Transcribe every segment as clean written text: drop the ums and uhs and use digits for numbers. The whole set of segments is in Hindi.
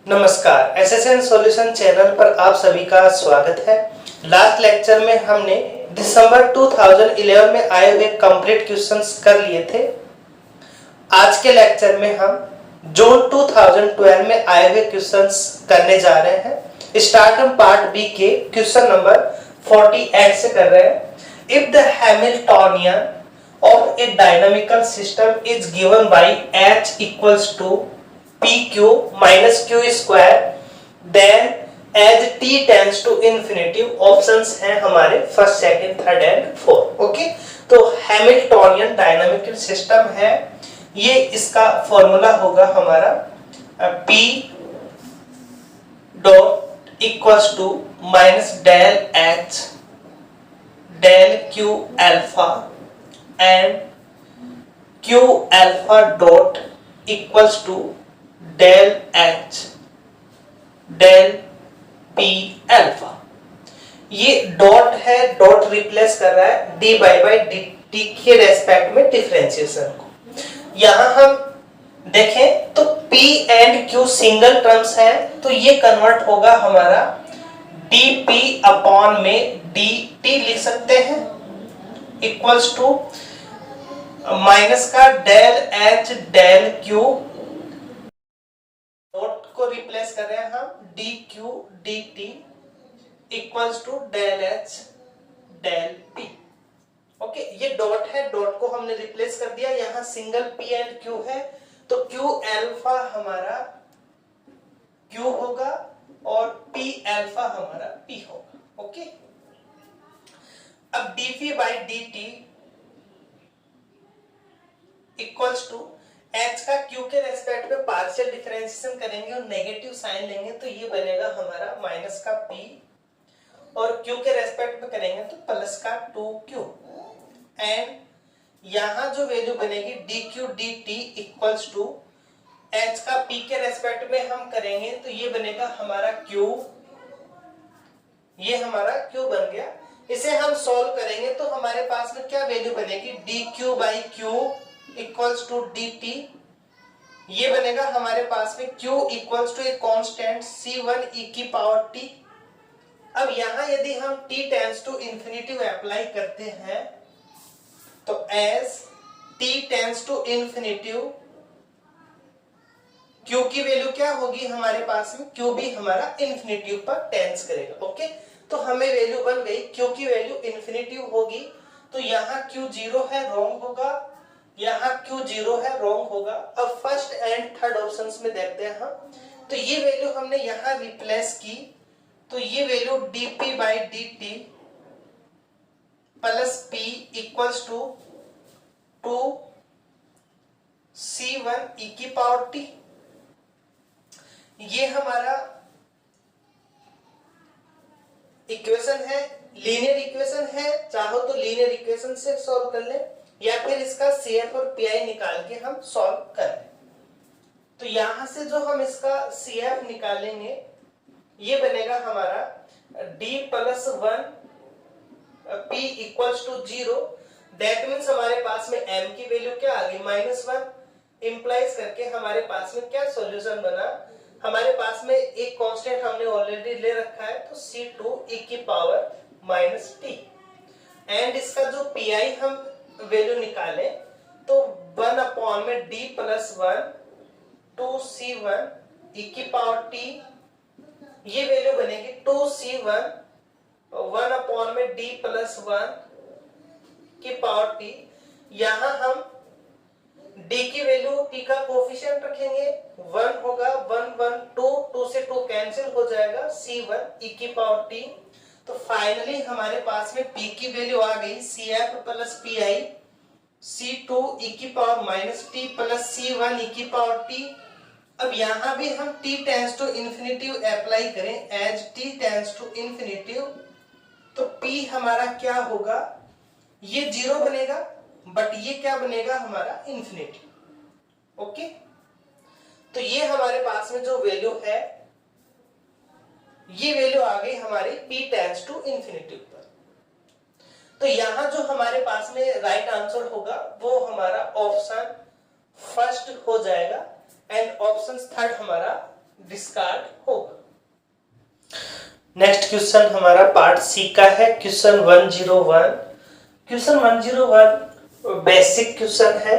नमस्कार, एसएसएन सॉल्यूशन चैनल पर आप सभी का स्वागत है। लास्ट लेक्चर में हमने दिसंबर 2011 में आए हुए कंप्लीट क्वेश्चंस कर लिए थे। आज के लेक्चर में हम जून 2012 में आए हुए क्वेश्चंस करने जा रहे हैं। स्टार्ट हम पार्ट बी के क्वेश्चन नंबर 48 से कर रहे हैं। If the Hamiltonian of a dynamical system is given by H equals to PQ minus Q square, then as T tends to infinity, options हैं हमारे first, second, third and fourth. Okay, तो हैमिल्टोनियन डायनामिकल सिस्टम है, ये इसका फॉर्मूला होगा हमारा P dot equals to minus del H del Q alpha and Q alpha dot equals to del H del P alpha। ये डॉट है, डॉट रिप्लेस कर रहा है dy by dt के रेस्पेक्ट में डिफरेंशिएशन को। यहां हम देखें तो P and Q single terms है, तो ये कन्वर्ट होगा हमारा dP अपॉन में dt लिख सकते हैं इक्वल्स टू माइनस का del H del Q, dot को रिप्लेस कर रहे हैं हम dQ dt equals to del H del P। Okay, ये डॉट है, डॉट को हमने रिप्लेस कर दिया, यहां सिंगल P एंड Q है, तो Q अल्फा हमारा Q होगा और P अल्फा हमारा P होगा। ओके, अब dP by dt equals to H का Q के रेस्पेक्ट में पार्शियल डिफरेंशिएशन करेंगे और नेगेटिव साइन लेंगे, तो ये बनेगा हमारा माइनस का P, और Q के रेस्पेक्ट में करेंगे तो प्लस का 2Q, एंड यहां जो वैल्यू बनेगी dQ dt equals to H का P के रेस्पेक्ट में हम करेंगे तो ये बनेगा हमारा Q, ये हमारा Q बन गया। इसे हम सॉल्व करेंगे तो हमारे पास में क्या वैल्यू बनेगी dQ by Q equals to dt, ये बनेगा हमारे पास में Q equals to a constant C1 e की पावर t। अब यहां यदि हम t tends to infinity apply करते हैं तो as t tends to infinity Q की वैल्यू क्या होगी हमारे पास में, Q भी हमारा इंफिनिटी पर टेंड्स करेगा। ओके, तो हमें वैल्यू बन गई, Q की वैल्यू इंफिनिटी होगी, तो यहां Q 0 है, रॉन्ग होगा, यहां Q 0 है, रॉन्ग होगा। अब फर्स्ट एंड थर्ड ऑप्शंस में देखते हैं हम, तो ये वैल्यू हमने यहां रिप्लेस की, तो ये value dP by dt plus P equals to 2 C1 e की पावर t, ये हमारा इक्वेशन है, लीनियर इक्वेशन है, चाहो तो लीनियर इक्वेशन से सॉल्व कर ले या फिर इसका CF और PI निकाल के हम सॉल्व कर लें। तो यहां से जो हम इसका CF निकालेंगे ये बनेगा हमारा d plus 1 P equals to 0, that means हमारे पास में m की वैल्यू क्या आ गई -1, इंप्लाइज करके हमारे पास में क्या सॉल्यूशन बना, हमारे पास में एक कांस्टेंट हमने ऑलरेडी ले रखा है तो C2 e की पावर -t, एंड इसका जो PI हम वैल्यू निकाले तो 1 अपॉन में d प्लस 1 2C1 e की पावर t, ये वैल्यू बनेगी 2C1 1 अपॉन में d प्लस 1 की पावर t। यहां हम d की वैल्यू t का कोफिशिएंट रखेंगे, 1 होगा, 1 1 2 से 2 कैंसिल हो जाएगा, C1 e की पावर t। तो फाइनली हमारे पास में P की वैल्यू आ गई CF plus PI C2 e की power -t plus C1 e की पावर t। अब यहां भी हम t tends to infinity apply करें, as t tends to infinity तो P हमारा क्या होगा, ये 0 बनेगा, बट ये क्या बनेगा हमारा इंफिनिटी। ओके, तो ये हमारे पास में जो वैल्यू है ये वैल्यू आ गई हमारी P टेंड्स टू इंफिनिटी पर। तो यहां जो हमारे पास में राइट आंसर होगा वो हमारा ऑप्शन फर्स्ट हो जाएगा, एंड ऑप्शन थर्ड हमारा डिस्कार्ड होगा। नेक्स्ट क्वेश्चन हमारा पार्ट सी का है, क्वेश्चन 101। क्वेश्चन 101 बेसिक क्वेश्चन है।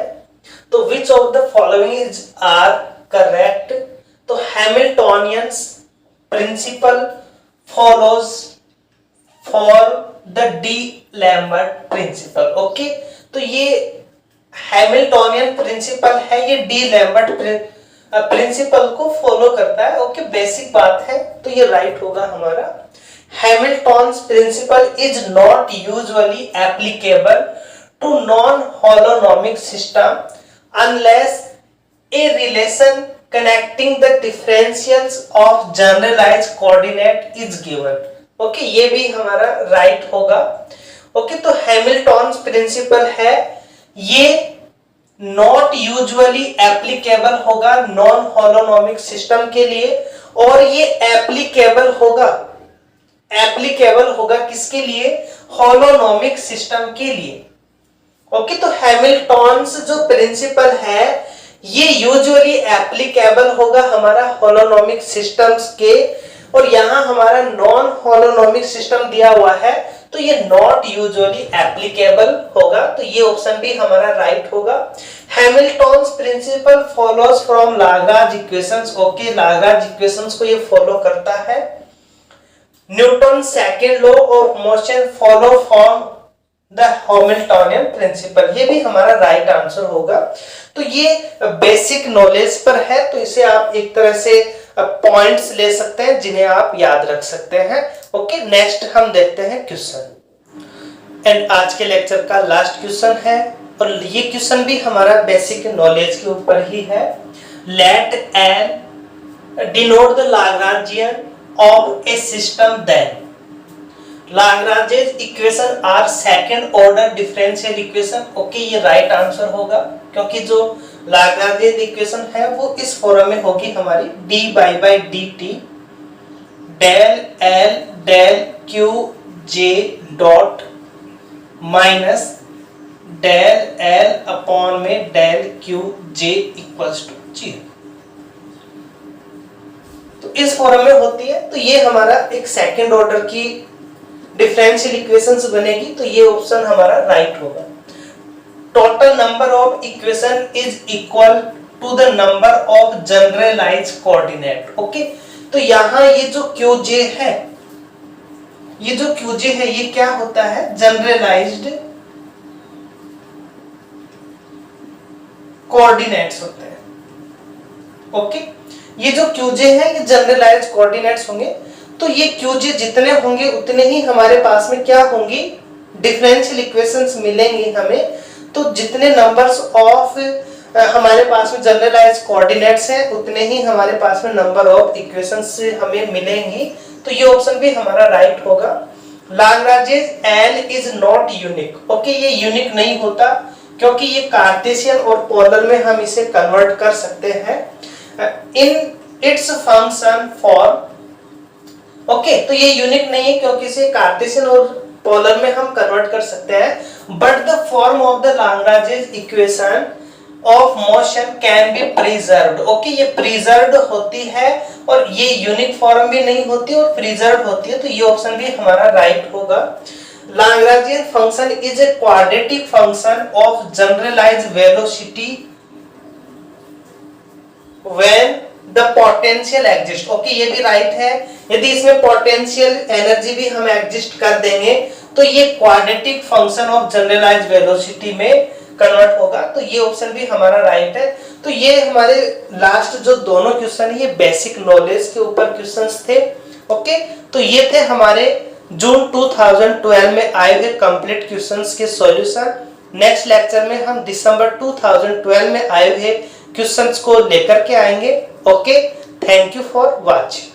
तो which of the following is are correct? तो Hamiltonian's principle follows for the d'Alembert principle. Okay, तो ये हैमिल्टोनियन प्रिंसिपल है, ये डी लैम्बर्ट प्रिंसिपल को फॉलो करता है। ओके, बेसिक बात है, तो ये राइट होगा हमारा। Hamilton's principle is not usually applicable to non holonomic system unless a relation connecting the differentials of generalised coordinate is given. Okay, ये भी हमारा राइट होगा। ओके, तो हैमिल्टन्स प्रिंसिपल है, ये नॉट यूजुअली एप्लीकेबल होगा नॉन होलोनोमिक सिस्टम के लिए, और ये एप्लीकेबल होगा किसके लिए? होलोनोमिक सिस्टम के लिए। ओके, तो हैमिल्टन्स जो प्रिंसिपल है ये यूजुअली एप्लीकेबल होगा हमारा होलोनोमिक सिस्टम्स के, और यहां हमारा नॉन होलोनोमिक सिस्टम दिया हुआ है, तो ये नॉट यूजुअली एप्लीकेबल होगा, तो ये ऑप्शन भी हमारा राइट होगा। Hamilton's principle follows from Lagrange equations. Okay, Lagrange equations को ये फॉलो करता है। Newton second law of motion follow from the Hamiltonian principle, ये भी हमारा राइट आंसर होगा। तो ये बेसिक नॉलेज पर है, तो इसे आप एक तरह से पॉइंट्स ले सकते हैं जिन्हें आप याद रख सकते हैं। ओके, नेक्स्ट हम देखते हैं क्वेश्चन, एंड आज के लेक्चर का लास्ट क्वेश्चन है, और ये क्वेश्चन भी हमारा बेसिक नॉलेज के ऊपर ही है। Let N denote the Lagrangian of a system then Lagrange's equation are second order differential equation. Okay, ये राइट आंसर होगा, क्योंकि जो लाग्रांजेस इक्वेशन है वो इस फॉर्म में होगी हमारी D by D T del L del Q J dot minus del L upon में del Q J equals to 0। तो इस फॉर्म में होती है, तो ये हमारा एक सेकंड ऑर्डर की डिफरेंशियल इक्वेशंस बनेगी, तो ये ऑप्शन हमारा राइट होगा। Total number of equation is equal to the number of generalised coordinate. Okay, तो यहां ये जो QJ है, ये क्या होता है? जनरलाइज्ड कोऑर्डिनेट्स होते हैं। ओके, ये जो QJ है ये जनरलाइज्ड कोऑर्डिनेट्स होंगे, तो ये QJ जितने होंगे उतने ही हमारे पास में क्या होंगी? डिफरेंशियल इक्वेशंस मिलेंगी हमें। तो जितने नंबर्स ऑफ हमारे पास में जनरलाइज्ड कोऑर्डिनेट्स हैं उतने ही हमारे पास में नंबर ऑफ इक्वेशंस हमें मिलेंगी, तो ये ऑप्शन भी हमारा राइट होगा। लाग्रांजेस L is not unique. Okay, ये यूनिक नहीं होता, क्योंकि ये कार्टेशियन और पोलर में हम इसे कन्वर्ट कर सकते हैं in its function form. Okay, तो ये यूनिक नहीं है क्योंकि इसे कार्टेशियन और पोलर में हम कन्वर्ट कर सकते हैं, but the form of the Lagrange's equation of motion can be preserved. Okay, ये प्रिजर्व्ड होती है, और ये यूनिक फॉर्म भी नहीं होती और प्रिजर्व्ड होती है, तो ये ऑप्शन भी हमारा राइट होगा। Lagrangian function is a quadratic function of generalised velocity when the potential exist. Okay, ये भी राइट है। यदि इसमें पोटेंशियल एनर्जी भी हम एग्जिस्ट कर देंगे तो ये quadratic function of generalised velocity में कन्वर्ट होगा, तो ये ऑप्शन भी हमारा राइट है। तो ये हमारे लास्ट जो दोनों क्वेश्चन है ये बेसिक नॉलेज के ऊपर क्वेश्चंस थे। ओके, तो ये थे हमारे जून 2012 में आए हुए कंप्लीट क्वेश्चंस के सॉल्यूशन। नेक्स्ट लेक्चर में हम दिसंबर 2012 में आए हुए क्वेश्चंस को लेकर के आएंगे। Okay, thank you for watching.